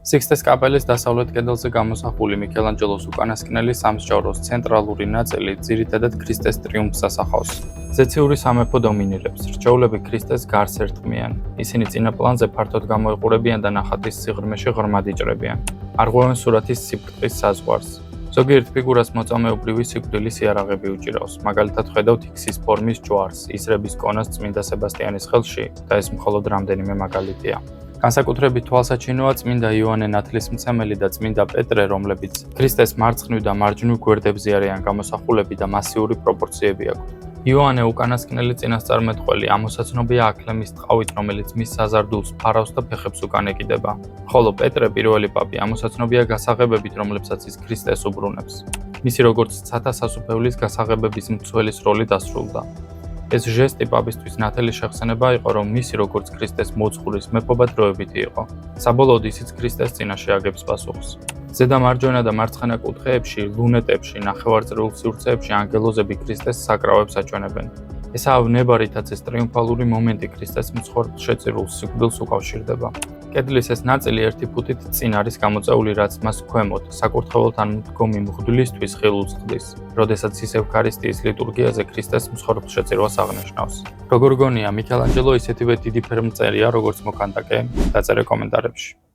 სიქსტეს კაპელის დასავლეთ კედელზე გამოსახული მიქელანჯელოს უკანასკნელი სამსჯავროს ცენტრალური ნაწილი ძირითადად ქრისტეს ტრიუმფს ასახავს. ზეციური სამეფო დომინირებს, რჩეულები ქრისტეს გარს ერტყმიან. ისინი წინა პლანზე ფართოდ გამოიყურებიან და ნახატის სიღრმეში ღრმად იჭრებიან. არღვევენ სურათის სიბრტყის საზღვარს. ზოგიერთ ფიგურას მოწამეობრივი სიკვდილის იარაღები უჭირავს, მაგალითად ხედავთ იქსის ფორმის ჯვარს, ისრების კონას წმინდა სებასტიანის ხელში და ეს მხოლოდ რამდენიმე მაგალითია. განსაკუთრებით თვალსაჩინოა წმინდა იოანე ნათლისმცემელი და წმინდა პეტრე, რომლებიც ქრისტეს მარცხნივ და მარჯვნივ გვერდებზე არიან გამოსახულები და მასიური პროპორციები აქვთ. იოანე უკანასკნელი წინასწარმეტყველი ამოსაცნობია აქლემის ტყავით, რომელიც მის საზარდულს ფარავს და ფეხებს უკან ეკიდება. ხოლო პეტრე, პირველი პაპი, ამოსაცნობია გასაღებებით, რომლებსაც ის ქრისტეს უბრუნებს. მისი როგორც ცათა სასუფეველის გასაღებების მცველის როლი დასრულდა. ეს ჟესტი პაპისთვის ნათელი შეხსენება იყო, რომ მისი როგორც ქრისტეს მოძღვრის მეფობა დროებითი იყო. საბოლოოდ ისიც ქრისტეს წინაშე აგებს პასუხს. ზედა მარჯვენა და მარცხენა კუთხეებში, ლუნეტებში, ნახევარწრიულ სივრცეებში ანგელოზები ქრისტეს საკრავებს აჩვენებენ. ესაა ნება, რითაც ეს ტრიუმფალური მომენტი ქრისტეს მსხვერპლშეწირულს სიკვდილს უკავშირდება. კედლის ეს ნაწილი 1 ფუტით წინ არის გამოწეული, რაც მას ქვემოთ, საკურთხეველთან მდგომი მღვდლისთვის ხილულს ხდის, როდესაც ის ევქარისტიის ლიტურგიაზე ქრისტეს მსხვერპლშეწირვას აღნიშნავს. როგორ გონია, მიქელანჯელო ისეთივე დიდი ფერმწერია, როგორც მოქანდაკე? დაწერე კომენტარებში.